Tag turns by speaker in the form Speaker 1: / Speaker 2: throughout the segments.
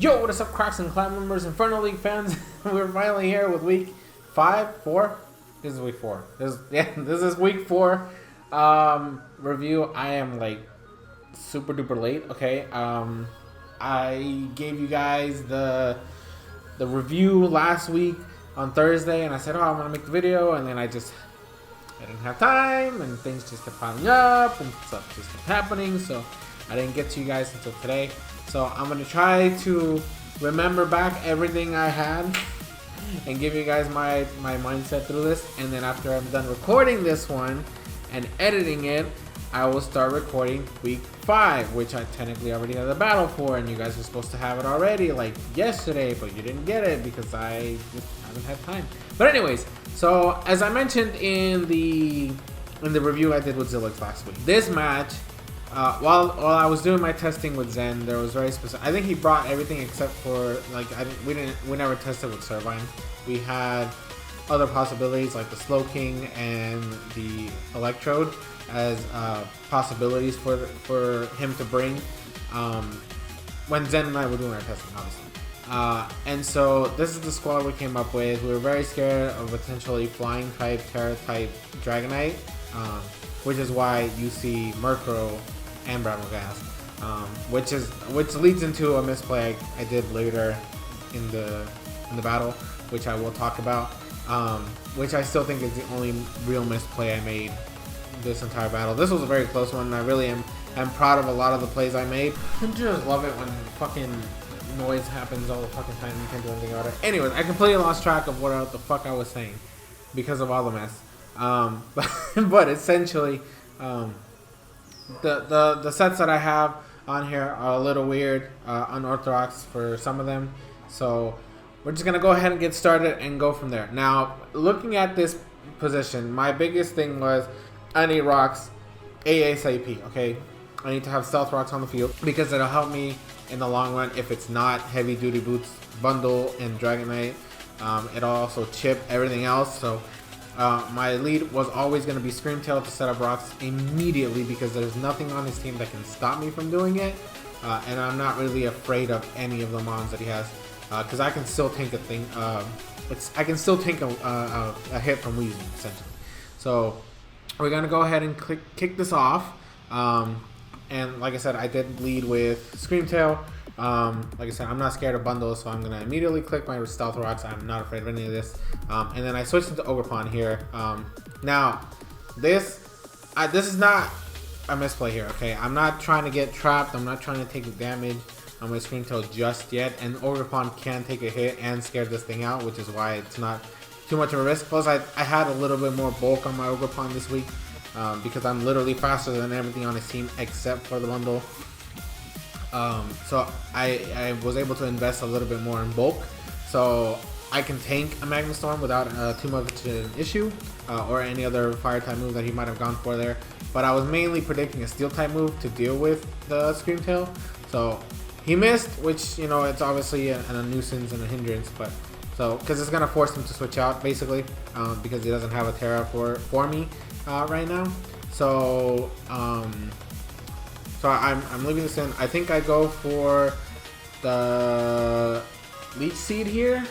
Speaker 1: Yo, what is up, Crockxen clan members, Infernal League fans? We're finally here with week 4. This is week 4. This is week 4 review. I am like super duper late. Okay, I gave you guys the review last week on Thursday, and I said, oh, I'm gonna make the video, and then I didn't have time, and things just kept piling up, and stuff just kept happening, so I didn't get to you guys until today. So I'm going to try to remember back everything I had and give you guys my mindset through this. And then after I'm done recording this one and editing it, I will start recording week 5, which I technically already had the battle for. And you guys are supposed to have it already like yesterday, but you didn't get it because I just haven't had time. But anyways, so as I mentioned in the review I did with Zilix last week, this match, while I was doing my testing with Zen, there was very specific. I think he brought everything except for like we never tested with Servine. We had other possibilities like the Slow King and the Electrode as possibilities for him to bring when Zen and I were doing our testing, obviously. And so this is the squad we came up with. We were very scared of potentially Flying type, Terra type Dragonite, which is why you see Murkrow and Bramogast, which leads into a misplay I did later in the battle, which I will talk about, which I still think is the only real misplay I made this entire battle. This was a very close one, and I really am proud of a lot of the plays I made. I just love it when fucking noise happens all the fucking time and you can't do anything about it. Anyways, I completely lost track of what the fuck I was saying because of all the mess. But essentially, the sets that I have on here are a little weird, unorthodox for some of them. So we're just gonna go ahead and get started and go from there. Now, looking at this position, my biggest thing was I need rocks ASAP. Okay, I need to have stealth rocks on the field because it'll help me in the long run. If it's not heavy duty boots bundle and Dragonite, it'll also chip everything else. So my lead was always going to be Screamtail to set up rocks immediately because there's nothing on his team that can stop me from doing it, and I'm not really afraid of any of the mons that he has because I can still tank a thing. I can still tank a hit from Weezing essentially. So we're gonna go ahead and kick this off, and like I said, I did lead with Screamtail. Like I said, I'm not scared of bundles, so I'm gonna immediately click my stealth rocks. I'm not afraid of any of this. And then I switched into Ogerpon here. Now, this is not a misplay here. Okay, I'm not trying to get trapped. I'm not trying to take damage on my Screamtail just yet. And Ogerpon can take a hit and scare this thing out, which is why it's not too much of a risk. Plus, I had a little bit more bulk on my Ogerpon this week because I'm literally faster than everything on his team except for the bundle. So I was able to invest a little bit more in bulk, so I can tank a Magma Storm without too much an issue, or any other fire type move that he might have gone for there. But I was mainly predicting a steel type move to deal with the Screamtail, so he missed, which, you know, it's obviously a nuisance and a hindrance, but because it's gonna force him to switch out basically, because he doesn't have a Terra for me right now. So I'm leaving this in. I think I go for the Leech Seed here.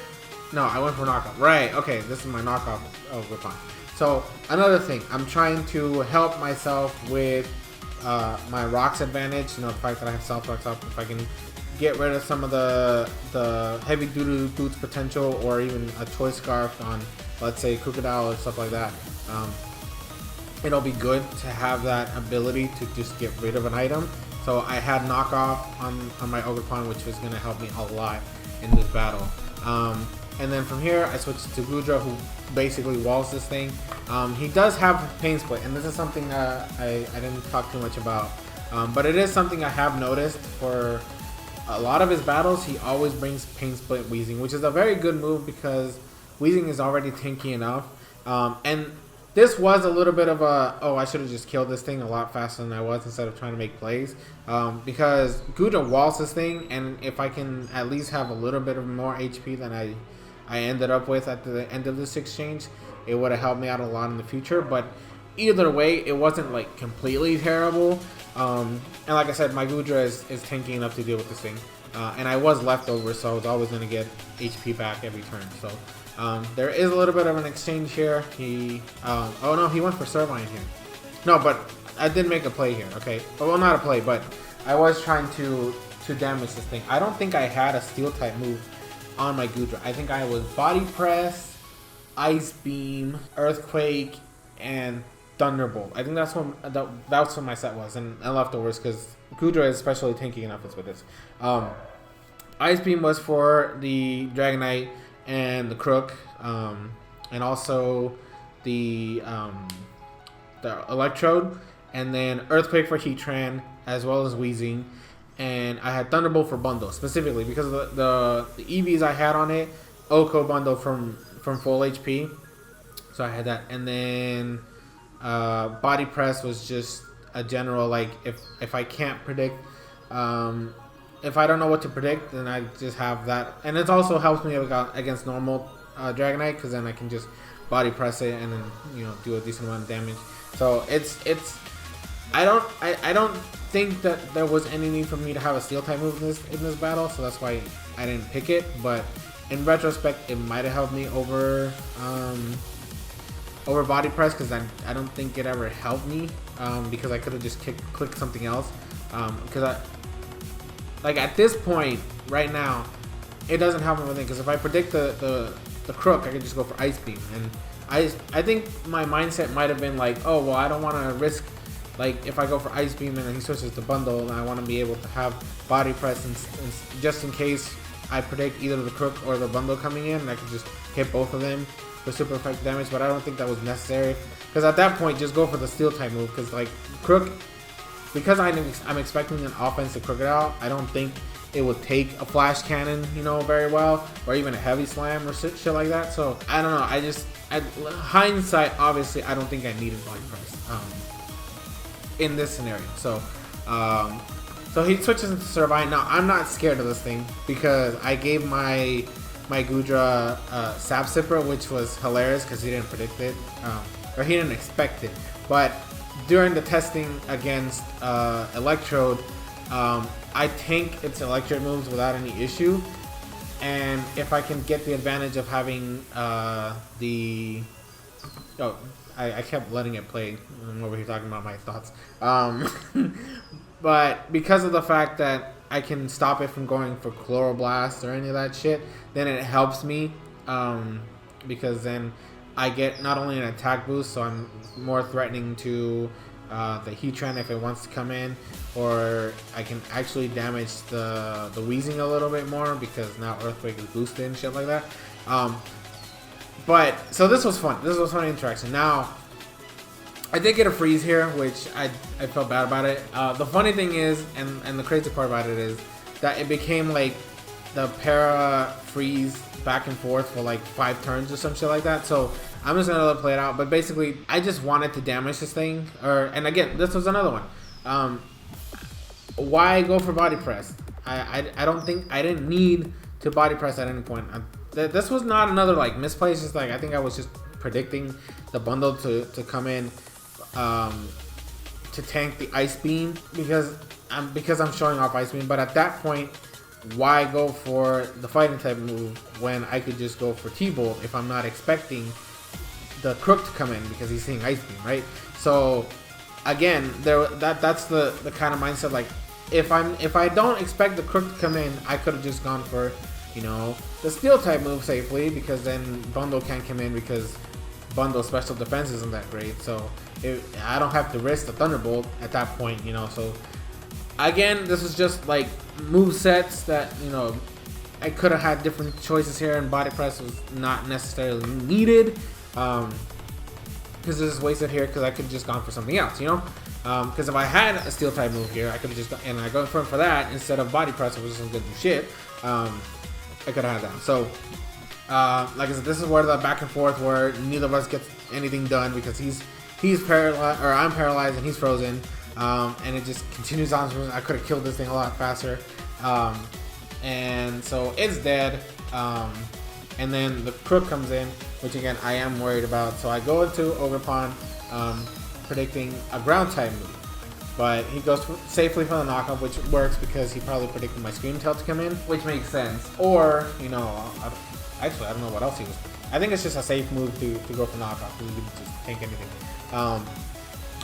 Speaker 1: No, I went for knockoff. Right, okay, this is my knockoff of Ogerpon. So another thing, I'm trying to help myself with my rocks advantage. You know, the fact that I have stealth rocks up. If I can get rid of some of the heavy duty boots potential, or even a choice scarf on, let's say, Crocodile or stuff like that. It'll be good to have that ability to just get rid of an item. So I had knockoff on my Ogerpon, which was going to help me a lot in this battle. And then from here, I switched to Gudra, who basically walls this thing. He does have Pain Split, and this is something I didn't talk too much about. But it is something I have noticed for a lot of his battles. He always brings Pain Split Weezing, which is a very good move because Weezing is already tanky enough. And this was a little bit of a, oh, I should have just killed this thing a lot faster than I was instead of trying to make plays. Because Gudra walls this thing, and if I can at least have a little bit of more HP than I ended up with at the end of this exchange, it would have helped me out a lot in the future. But either way, it wasn't like completely terrible. And like I said, my Gudra is tanky enough to deal with this thing. and I was leftover, so I was always going to get HP back every turn. So there is a little bit of an exchange here. He, oh no, he went for Servine here. No, but I did make a play here, okay? Well, not a play, but I was trying to damage this thing. I don't think I had a Steel type move on my Goodra. I think I was Body Press, Ice Beam, Earthquake, and Thunderbolt. I think that's what my set was, and leftovers because Goodra is especially tanky enough with this. Ice Beam was for the Dragonite and the Crook, and also the Electrode, and then Earthquake for Heatran as well as Weezing, and I had Thunderbolt for bundle specifically because of the EVs I had on it. Oko bundle from full HP, so I had that, and then Body Press was just a general, like, if I can't predict, if I don't know what to predict, then I just have that, and it also helps me against normal Dragonite because then I can just Body Press it and then, you know, do a decent amount of damage. So I don't think that there was any need for me to have a Steel type move in this battle, so that's why I didn't pick it. But in retrospect, it might have helped me over Body Press because I don't think it ever helped me because I could have just clicked something else because like at this point right now it doesn't help me with it because if I predict the Crook, I can just go for Ice Beam, and I think my mindset might have been like, oh well, I don't want to risk, like, if I go for Ice Beam and then he switches to bundle, and I want to be able to have Body Press and just in case I predict either the Crook or the bundle coming in, and I can just hit both of them for super effective damage. But I don't think that was necessary because at that point, just go for the Steel type move because, like, Crook, because I'm expecting an offense to Crook it out, I don't think it would take a Flash Cannon, you know, very well, or even a Heavy Slam or shit like that. So I don't know. Hindsight, obviously, I don't think I needed Body Press in this scenario. So so he switches into Servine. Now I'm not scared of this thing because I gave my Goodra Sap Sipper, which was hilarious because he didn't predict it, or he didn't expect it. But during the testing against Electrode, I tank its Electrode moves without any issue, and if I can get the advantage of having I kept letting it play. I'm over here talking about my thoughts. But because of the fact that I can stop it from going for Chloroblast or any of that shit, then it helps me because then I get not only an attack boost, so I'm more threatening to the Heatran if it wants to come in, or I can actually damage the Weezing a little bit more because now Earthquake is boosted and shit like that. But so this was fun. This was a fun interaction. Now I did get a freeze here, which I felt bad about it. The funny thing is, and the crazy part about it is that it became like the para freeze back and forth for like 5 turns or some shit like that. So I'm just gonna let it play it out. But basically, I just wanted to damage this thing. And again, this was another one. Why go for Body Press? I don't think I didn't need to Body Press at any point. This was not another like misplaced. Just like I think I was just predicting the bundle to come in to tank the Ice Beam because I'm showing off Ice Beam. But at that point, why go for the Fighting type move when I could just go for T-Bolt if I'm not expecting the Crook to come in because he's seeing Ice Beam, right? So again, that's the kind of mindset, like if I don't expect the Crook to come in, I could have just gone for, you know, the Steel type move safely because then bundle can't come in because bundle special defense isn't that great. So I don't have to risk the Thunderbolt at that point, you know. So again, this is just like move sets that, you know, I could have had different choices here, and Body Press was not necessarily needed because this is wasted here because I could have just gone for something else, you know. Because if I had a Steel type move here, I could have just and I go for that instead of Body Press, which isn't good to shit. I could have had that. So like I said, this is where the back and forth where neither of us gets anything done because he's paralyzed, or I'm paralyzed and he's frozen. And it just continues on. I could have killed this thing a lot faster. And so it's dead. And then the Crook comes in, which again I am worried about. So I go into Ogerpon, predicting a ground type move. But he goes safely for the knockoff, which works because he probably predicted my Scream Tail to come in, which makes sense. Or, you know, actually, I don't know what else he was. I think it's just a safe move to go for knockoff. He can just tank anything.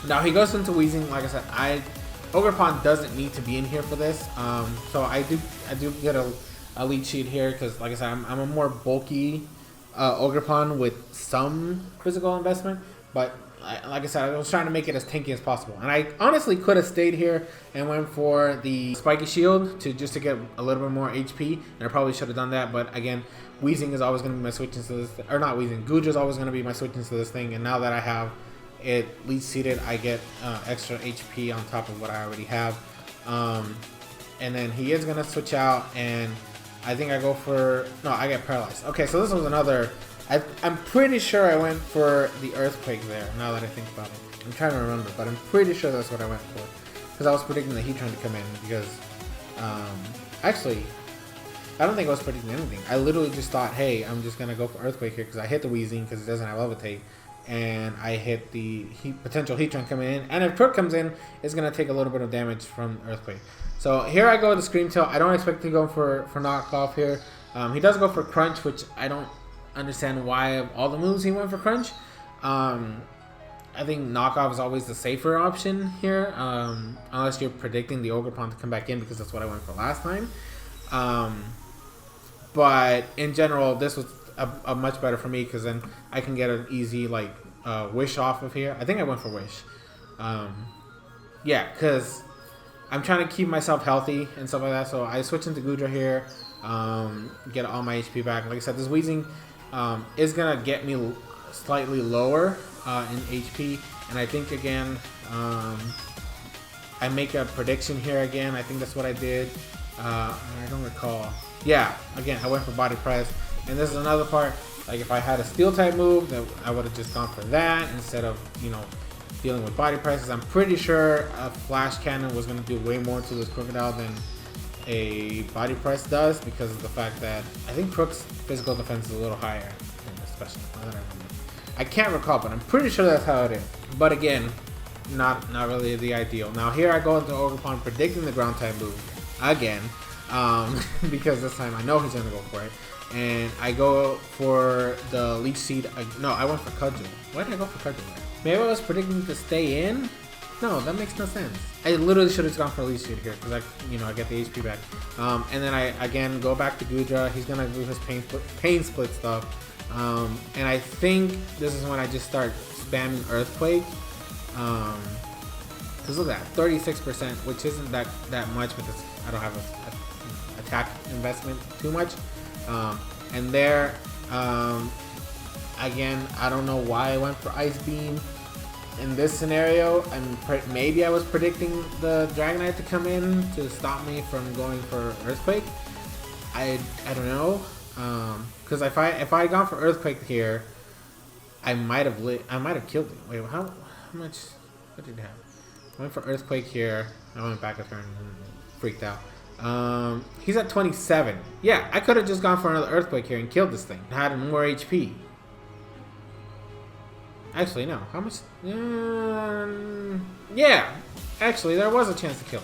Speaker 1: Now he goes into Weezing. Like I said, Ogerpon doesn't need to be in here for this. So I do get a lead sheet here because, like I said, I'm a more bulky Ogerpon with some physical investment, but like I said, I was trying to make it as tanky as possible. And I honestly could have stayed here and went for the Spiky Shield just to get a little bit more HP. And I probably should have done that. But again, Weezing is always going to be my switch into this. Or not Weezing. Guja is always going to be my switch into this thing. And now that I have it lead seated, I get extra HP on top of what I already have. And then he is going to switch out. And I think I go for... No, I get paralyzed. Okay, so this was another... I'm pretty sure I went for the Earthquake there, now that I think about it. I'm trying to remember, but I'm pretty sure that's what I went for. Because I was predicting that Heatran to come in, because... actually, I don't think I was predicting anything. I literally just thought, hey, I'm just going to go for Earthquake here, because I hit the Weezing, because it doesn't have Levitate. And I hit the potential Heatran coming in. And if Crook comes in, it's going to take a little bit of damage from Earthquake. So here I go with the Scream Tail. I don't expect to go for knockoff here. He does go for Crunch, which I don't understand why of all the moves he went for Crunch. I think knockoff is always the safer option here, unless you're predicting the Ogerpon to come back in, because that's what I went for last time. But in general, this was a much better for me, because then I can get an easy like Wish off of here. I think I went for Wish. Yeah, because I'm trying to keep myself healthy and stuff like that. So I switch into Gudra here, get all my HP back. Like I said, this Weezing is gonna get me slightly lower in HP, and I think again I make a prediction here again. I think that's what I did. I don't recall. Yeah, again I went for Body Press, and this is another part. Like if I had a Steel type move, that I would have just gone for that instead of, you know, dealing with Body Presses. I'm pretty sure a Flash Cannon was gonna do way more to this Crocodile than a Body Press does, because of the fact that I think Crook's physical defense is a little higher in this special. I can't recall, but I'm pretty sure that's how it is. But again, not really the ideal. Now here I go into Ogerpon predicting the ground type move again, because this time I know he's gonna go for it, and I go for the Leech Seed. No, I went for Cudgel. Why did I go for Cudgel there? Maybe I was predicting to stay in. No, that makes no sense. I literally should have gone for Leech Seed here, because I get the HP back. And then I again go back to Gudra. He's gonna do his pain split stuff. And I think this is when I just start spamming Earthquake. Because look at that, 36%, which isn't that much, because I don't have a attack investment too much. And there, again, I don't know why I went for Ice Beam. In this scenario, maybe I was predicting the Dragonite to come in to stop me from going for Earthquake. I don't know, because if I had gone for Earthquake here, I might have killed it. Wait, how much? What did it have? I went for Earthquake here. I went back a turn and freaked out. He's at 27. Yeah, I could have just gone for another Earthquake here and killed this thing. Had more HP. Actually, no. How much? Yeah. Actually, there was a chance to kill.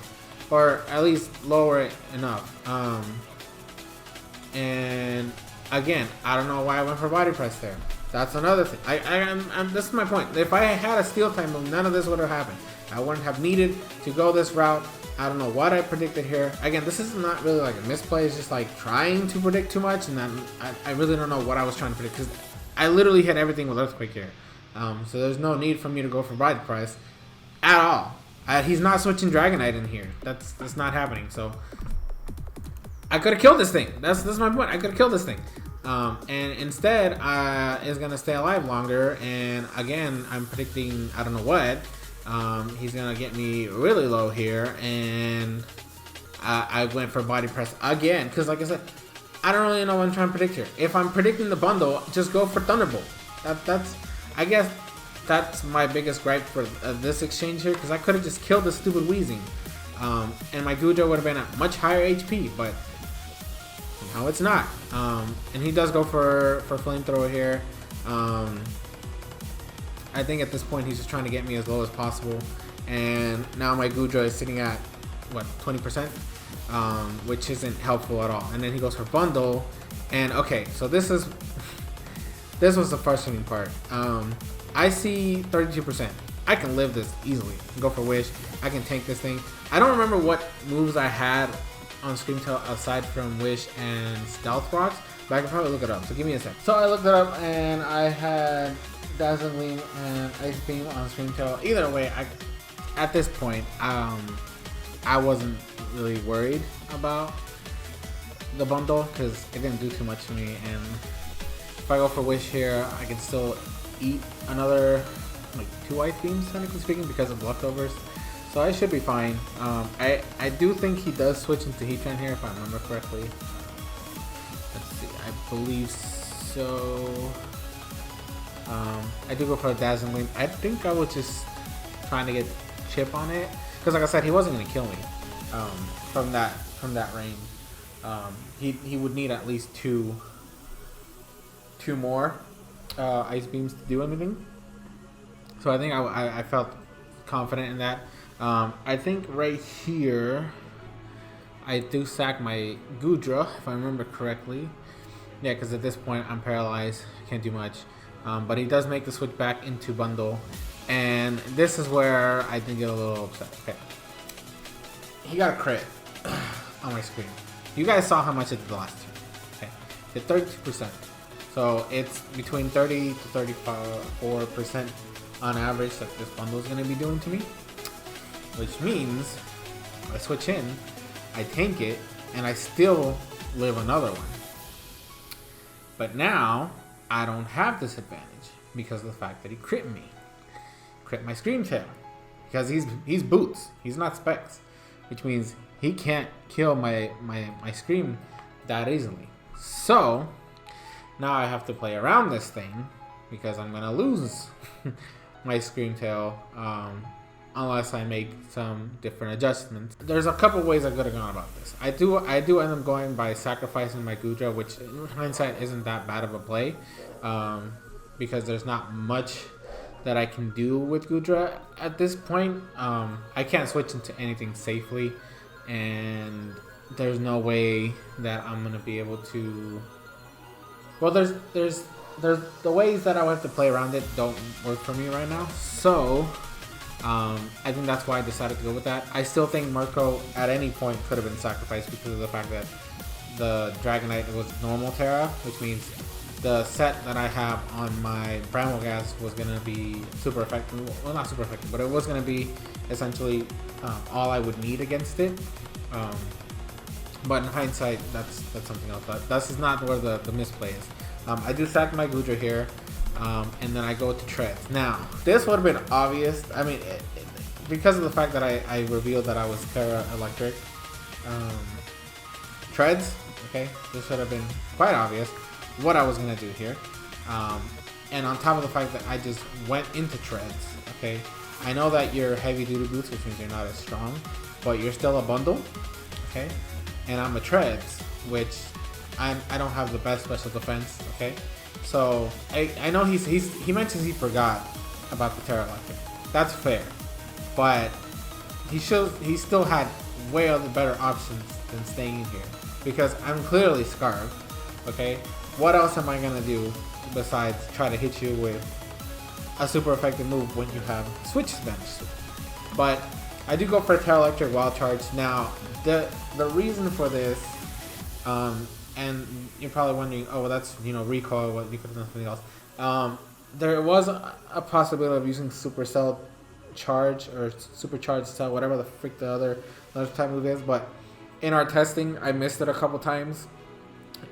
Speaker 1: Or at least lower it enough. And again, I don't know why I went for Body Press there. That's another thing. This is my point. If I had a Steel type move, none of this would have happened. I wouldn't have needed to go this route. I don't know what I predicted here. Again, this is not really like a misplay. It's just like trying to predict too much. And then I really don't know what I was trying to predict, because I literally hit everything with Earthquake here. So there's no need for me to go for Body Press at all. He's not switching Dragonite in here. That's not happening. So I could have killed this thing. That's my point. I could have killed this thing. And instead, is gonna stay alive longer. And again, I'm predicting I don't know what. He's gonna get me really low here, and I went for Body Press again, because like I said, I don't really know what I'm trying to predict here. If I'm predicting the bundle, just go for Thunderbolt. I guess that's my biggest gripe for this exchange here, because I could have just killed the stupid Weezing, and my Gujo would have been at much higher HP, but no, it's not. And he does go for Flamethrower here. I think at this point he's just trying to get me as low as possible. and now my Gudra is sitting at what, 20%, which isn't helpful at all. And then he goes for bundle, and okay, so this was the frustrating part. I see 32%. I can live this easily. Go for Wish. I can tank this thing. I don't remember what moves I had on Screamtail aside from Wish and Stealth Rocks, but I can probably look it up. So give me a sec. So I looked it up and I had Dazzling Gleam and Ice Beam on Screamtail. Either way, at this point, I wasn't really worried about the bundle because it didn't do too much to me. And if I go for Wish here, I can still eat another like 2 Ice Beams, technically speaking, because of leftovers. So I should be fine. I do think he does switch into Heatran here, if I remember correctly. Let's see, I believe so. I do go for a Dazzling Gleam. I think I was just trying to get chip on it, because like I said, he wasn't going to kill me from that range. He would need at least two more Ice Beams to do anything. So I think I felt confident in that. I think right here I do sack my Gudra, if I remember correctly. Yeah, because at this point I'm paralyzed, can't do much. But he does make the switch back into bundle, and this is where I did get a little upset. Okay, he got a crit on my screen. You guys saw how much it did the last two. Okay, did 32%. So it's between 30 to 34% on average that this bundle is going to be doing to me, which means I switch in, I tank it, and I still live another one. But now I don't have this advantage because of the fact that he crit me, crit my Screamtail, because he's boots, he's not specs, which means he can't kill my Scream that easily. So now I have to play around this thing because I'm gonna lose my Screamtail unless I make some different adjustments. There's a couple ways I could have gone about this. I do end up going by sacrificing my Gudra, which in hindsight isn't that bad of a play, because there's not much that I can do with Gudra at this point. I can't switch into anything safely, and there's no way that I'm gonna be able to. Well, there's the ways that I would have to play around it don't work for me right now. So I think that's why I decided to go with that. I still think Mirko at any point could have been sacrificed because of the fact that the Dragonite was normal Terra, which means the set that I have on my Bramwellghast was going to be super effective. Well, not super effective, but it was going to be essentially all I would need against it. But in hindsight, that's something else. This is not where the misplay is. I do sack my Gudra here, and then I go to Treads. Now, this would have been obvious. I mean, because of the fact that I revealed that I was Terra Electric. Treads, okay, this should have been quite obvious what I was going to do here. And on top of the fact that I just went into Treads, okay, I know that you're heavy duty boots, which means you're not as strong, but you're still a bundle, okay, and I'm a Treads, which I don't have the best special defense, okay, so I know he mentions he forgot about the Terra Electric. That's fair, but he still had way other better options than staying in here, because I'm clearly Scarf, okay. What else am I gonna do besides try to hit you with a super effective move when you have switch advantage? But I do go for a Terra Electric Wild Charge. Now, the reason for this, and you're probably wondering, oh, well, that's, recoil, what you could have done something else. There was a possibility of using Supercell Charge or Supercharged Cell, whatever the frick the other type move is, but in our testing, I missed it a couple times.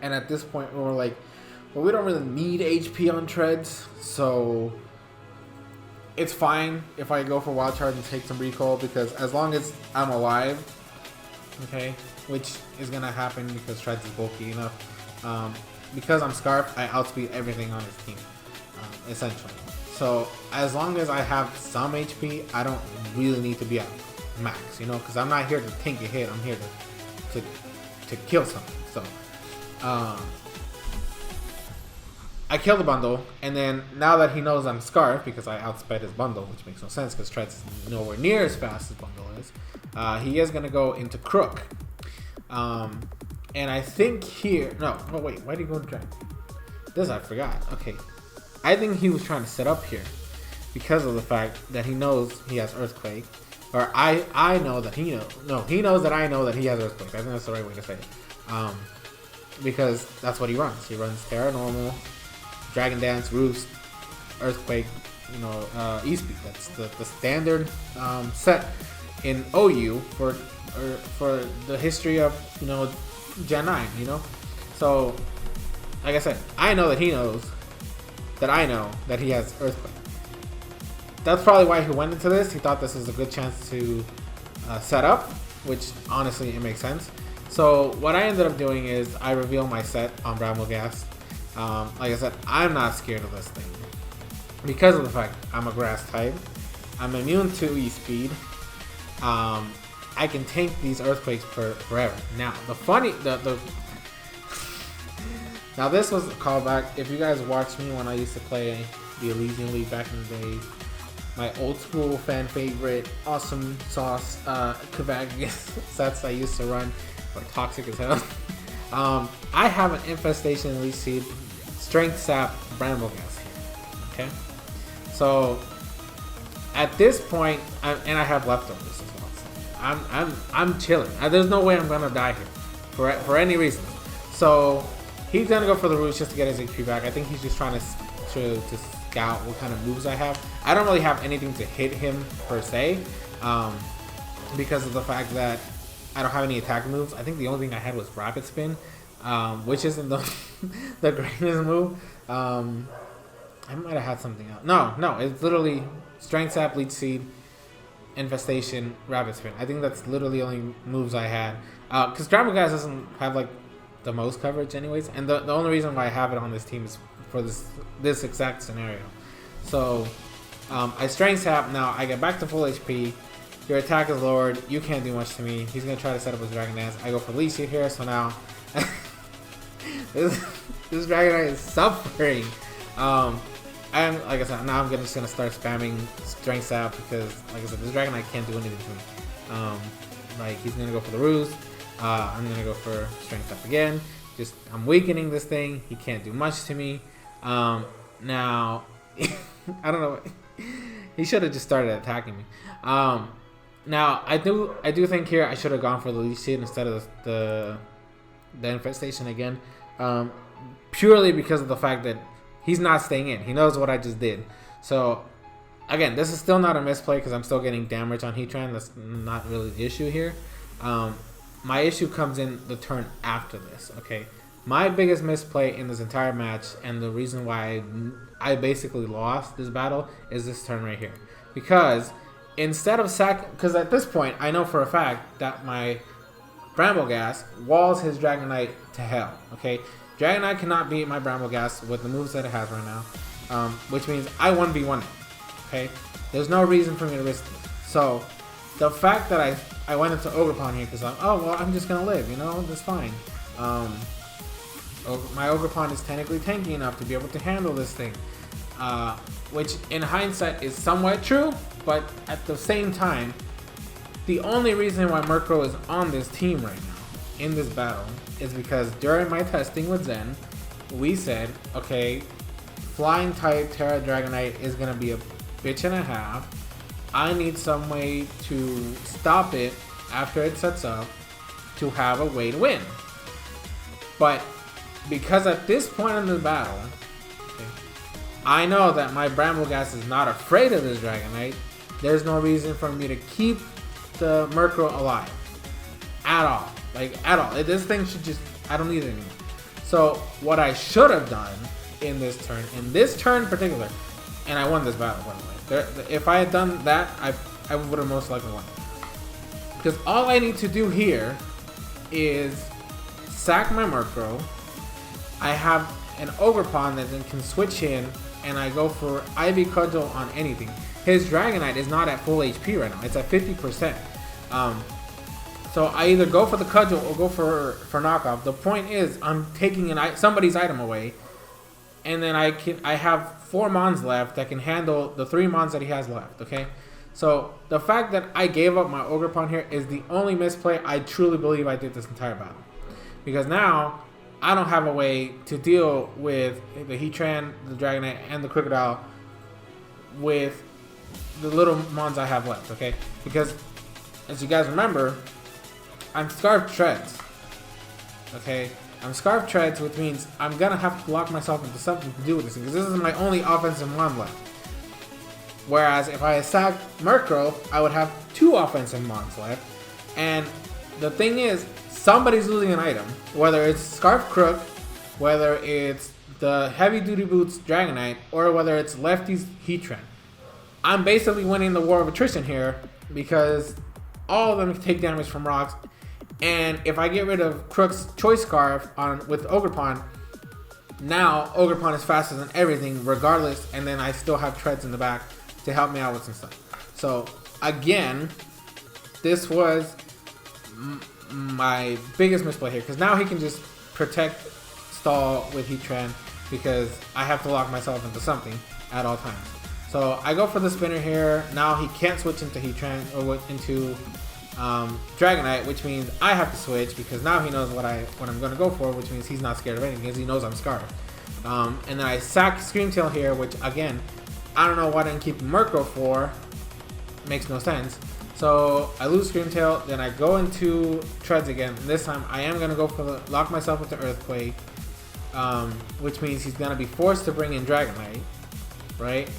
Speaker 1: And at this point, we were like, well, we don't really need HP on Treads, so it's fine if I go for Wild Charge and take some recoil, because as long as I'm alive, okay, which is going to happen because Treads is bulky enough. Because I'm Scarf, I outspeed everything on his team, essentially. So as long as I have some HP, I don't really need to be at max, because I'm not here to tank a hit, I'm here to kill something. So I kill the bundle, and then now that he knows I'm Scarf, because I outsped his bundle, which makes no sense because Tread's nowhere near as fast as bundle is, he is going to go into Crook. And I think here... No, wait, why did he go to Dragon? This I forgot. Okay. I think he was trying to set up here because of the fact that he knows he has Earthquake. Or I know that he knows. No, he knows that I know that he has Earthquake. I think that's the right way to say it. Because that's what he runs. He runs Terra Normal, Dragon Dance, Roost, Earthquake, E-Speed. That's the standard set in OU for the history of Gen 9. So like I said, I know that he knows that I know that he has Earthquake. That's probably why he went into this. He thought this was a good chance to set up, which honestly it makes sense. So what I ended up doing is I reveal my set on Brambleghast. Like I said, I'm not scared of this thing because of the fact I'm a grass type. I'm immune to E-Speed. I can tank these Earthquakes forever. Now now this was a callback. If you guys watched me when I used to play the Elysian League back in the days, my old school fan favorite awesome sauce Kavag sets I used to run were toxic as hell. I have an Infestation Elite Seed Strength Sap Brambleghast here. Okay, so at this point, and I have leftovers as well. So I'm chilling. There's no way I'm gonna die here for any reason. So he's gonna go for the roots just to get his HP back. I think he's just trying to scout what kind of moves I have. I don't really have anything to hit him per se, because of the fact that I don't have any attack moves. I think the only thing I had was Rapid Spin, which isn't the the greatest move. I might have had something else. No, it's literally Strength Sap, Leech Seed, Infestation, Rapid Spin. I think that's literally the only moves I had. Because Brambleghast doesn't have like the most coverage anyways, and the only reason why I have it on this team is for this exact scenario. So I Strength Sap. Now I get back to full HP. Your attack is lowered. You can't do much to me. He's gonna try to set up his Dragon Dance. I go for Leech Seed here. So now this Dragon Knight is suffering. And like I said, now I'm just gonna start spamming Strength Sap because, like I said, this Dragon Knight can't do anything to me. Like he's gonna go for the Ruse. I'm gonna go for Strength Sap again. I'm weakening this thing. He can't do much to me. Now I don't know. He should have just started attacking me. Now I do think here I should have gone for the Leech Seed instead of the Infestation again. Purely because of the fact that he's not staying in. He knows what I just did. So again, this is still not a misplay because I'm still getting damage on Heatran. That's not really the issue here. My issue comes in the turn after this. Okay, my biggest misplay in this entire match, and the reason why I basically lost this battle, is this turn right here. Because instead of because at this point I know for a fact that my Brambleghast walls his Dragonite to hell. Okay, Dragonite cannot beat my Brambleghast with the moves that it has right now, which means I 1v1 it. Okay, there's no reason for me to risk this. So the fact that I went into Ogerpon here because I'm just gonna live, that's fine. My Ogerpon is technically tanky enough to be able to handle this thing, which in hindsight is somewhat true, but at the same time, the only reason why Murkrow is on this team right now in this battle is because during my testing with Zen, we said, okay, Flying type Terra Dragonite is gonna be a bitch and a half. I need some way to stop it after it sets up to have a way to win. But because at this point in the battle, okay, I know that my Brambleghast is not afraid of this Dragonite, there's no reason for me to keep the Murkrow alive. At all. Like, at all. This thing should just... I don't need it anymore. So, what I should have done in this turn in particular, and I won this battle, by the way. If I had done that, I would have most likely won. Because all I need to do here is sack my Murkrow. I have an Ogerpon that then can switch in, and I go for Ivy Cudgel on anything. His Dragonite is not at full HP right now. It's at 50%. So I either go for the Cudgel or go for knockoff. The point is, I'm taking somebody's item away, and then I have 4 Mons left that can handle the 3 Mons that he has left. Okay, so the fact that I gave up my Ogre Pawn here is the only misplay I truly believe I did this entire battle, because now I don't have a way to deal with the Heatran, the Dragonite, and the Crocodile with the little Mons I have left. Okay, because as you guys remember, I'm Scarf Treads. Okay, I'm Scarf Treads, which means I'm gonna have to lock myself into something to do with this thing, because this is my only offensive Mon left. Whereas if I sacked Murkrow, I would have 2 offensive Mons left. And the thing is, somebody's losing an item. Whether it's Scarf Crook, whether it's the Heavy Duty Boots Dragonite, or whether it's Lefty's Heatran. I'm basically winning the war of attrition here, because all of them take damage from rocks. And if I get rid of Crook's Choice Scarf with Ogerpon, now Ogerpon is faster than everything regardless, and then I still have Treads in the back to help me out with some stuff. So again, this was my biggest misplay here, because now he can just protect stall with Heatran, because I have to lock myself into something at all times. So I go for the spinner here. Now he can't switch into Heatran or into Dragonite, which means I have to switch, because now he knows what I'm going to go for, which means he's not scared of anything because he knows I'm Scarf. And then I sack Screamtail here, which again, I don't know what I didn't keep Murkrow for. Makes no sense. So I lose Screamtail, then I go into Treads again. And this time I am going to go for the lock myself into Earthquake, which means he's going to be forced to bring in Dragonite, right?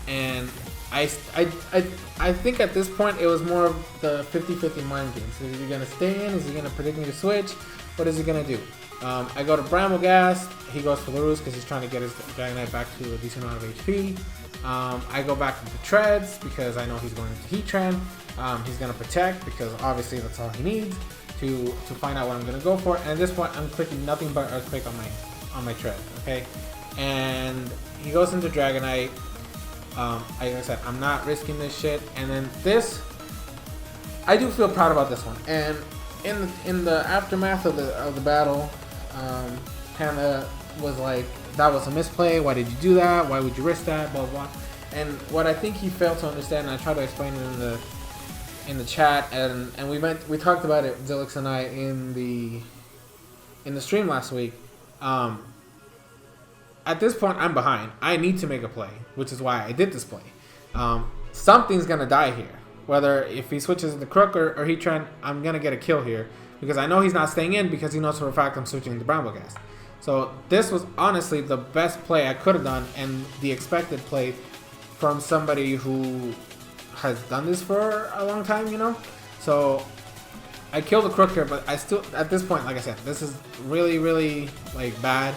Speaker 1: And I think at this point it was more of the 50-50 mind game. So is he going to stay in? Is he going to predict me to switch? What is he going to do? I go to Brambleghast. He goes for Larus because he's trying to get his Dragonite back to a decent amount of HP. I go back into Treads because I know he's going to Heatran. He's going to protect because obviously that's all he needs to find out what I'm going to go for. And at this point, I'm clicking nothing but Earthquake on my Tread. Okay, and he goes into Dragonite. Like I said, I'm not risking this shit. And then this, I do feel proud about this one. And in the aftermath of the battle, Panda was like, that was a misplay. Why did you do that? Why would you risk that? Blah blah. And what I think he failed to understand, and I tried to explain it in the chat, and we talked about it, Zilix and I, in the stream last week. At this point, I'm behind. I need to make a play, which is why I did this play. Something's gonna die here. Whether if he switches the Crook or Heatran, I'm gonna get a kill here because I know he's not staying in because he knows for a fact I'm switching to Brambleghast. So this was honestly the best play I could have done, and the expected play from somebody who has done this for a long time, you know. So I killed the Crook here, but I still, at this point, like I said, this is really, really like bad.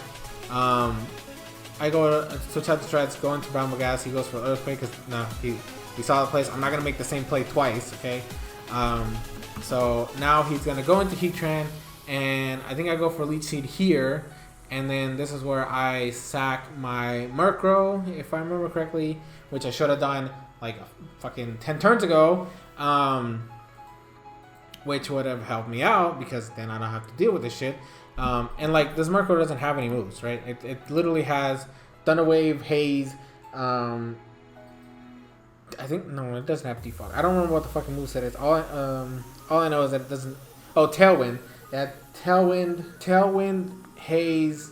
Speaker 1: I go to switch out the Treads, go into Brambleghast. He goes for Earthquake because no, he saw the place. I'm not gonna make the same play twice, okay? So now he's gonna go into Heatran, and I think I go for Leech Seed here, and then this is where I sack my Murkrow, if I remember correctly, which I should have done like fucking 10 turns ago, which would have helped me out because then I don't have to deal with this shit. And like this Murkrow doesn't have any moves, right? It literally has Thunder Wave, Haze. I think no, it doesn't have Defog. I don't remember what the fucking moveset is. All I know is that it doesn't. Oh, Tailwind. That Tailwind, Haze,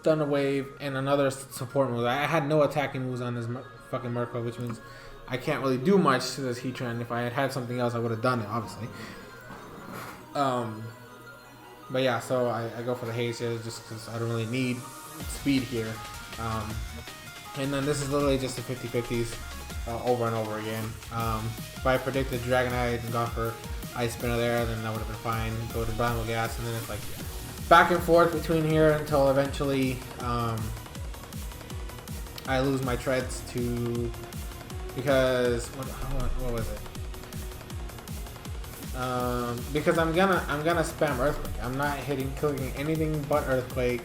Speaker 1: Thunder Wave, and another support move. I had no attacking moves on this fucking Murkrow, which means I can't really do much to this Heatran. If I had had something else, I would have done it, obviously. But yeah, so I go for the Haze here just because I don't really need speed here. And then this is literally just the 50-50s over and over again. If I predicted Dragonite and gone for Ice Spinner there, then that would have been fine. Go to Brambleghast, and then it's like back and forth between here until eventually I lose my Treads to, because what was it? Because I'm gonna spam Earthquake. I'm not clicking anything but Earthquake.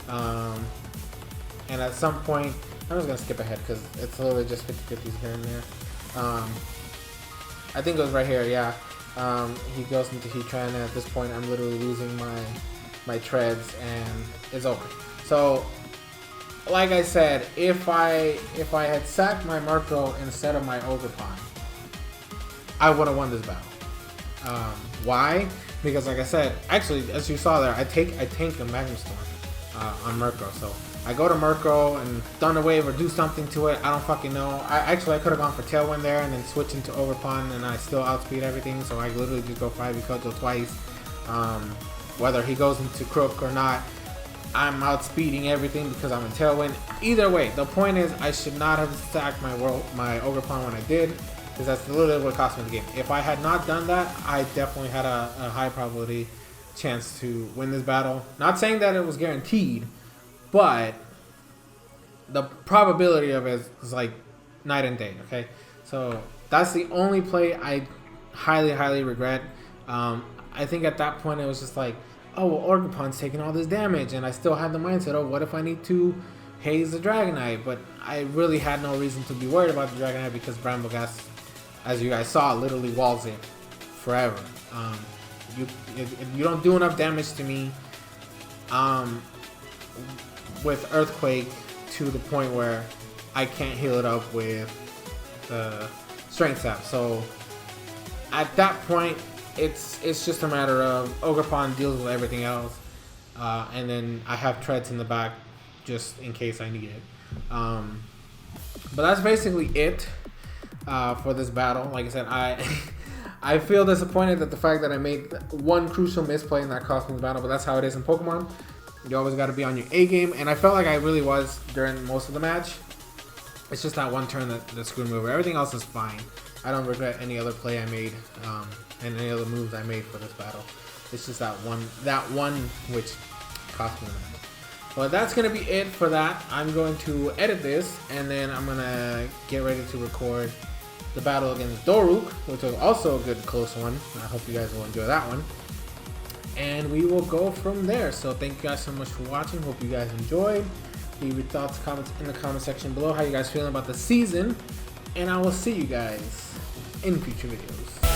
Speaker 1: And at some point, I'm just gonna skip ahead because it's literally just 50-50s here and there. I think it was right here, yeah. He goes into Heatran, and at this point, I'm literally losing my Treads, and it's over. So like I said, if I had sacked my Murkrow instead of my Ogerpon, I would have won this battle. Why? Because like I said, actually, as you saw there, I tank a Magnum Storm on Murkrow. So I go to Murkrow and Thunder Wave or do something to it. I don't fucking know. I could have gone for Tailwind there and then switch into Ogerpon, and I still outspeed everything. So I literally just go 5 Kojo twice. Whether he goes into Crook or not, I'm outspeeding everything because I'm in Tailwind. Either way, the point is I should not have sacked my Ogerpon when I did, because that's literally what cost me the game. If I had not done that, I definitely had a high probability chance to win this battle. Not saying that it was guaranteed, but the probability of it is like night and day, okay? So that's the only play I highly regret. I think at that point it was just like, oh, well, Ogerpon's taking all this damage, and I still had the mindset, oh, what if I need to haze the Dragonite? But I really had no reason to be worried about the Dragonite because Brambleghast, as you guys saw, literally walls it forever. If you don't do enough damage to me with Earthquake to the point where I can't heal it up with the Strength Sap. So at that point, it's just a matter of Ogerpon deals with everything else, and then I have treads in the back just in case I need it. But that's basically it for this battle. Like I said, I feel disappointed that the fact that I made one crucial misplay and that cost me the battle, but that's how it is in Pokemon. You always got to be on your A game, and I felt like I really was during most of the match. It's just that one turn that screwed me over. Everything else is fine. I don't regret any other play I made and any other moves I made for this battle. It's just that one which cost me the match. Well, that's going to be it for that. I'm going to edit this, and then I'm going to get ready to record the battle against Doruk, which was also a good close one. I hope you guys will enjoy that one. And we will go from there. So thank you guys so much for watching. Hope you guys enjoyed. Leave your thoughts, comments in the comment section below. How you guys feeling about the season. And I will see you guys in future videos.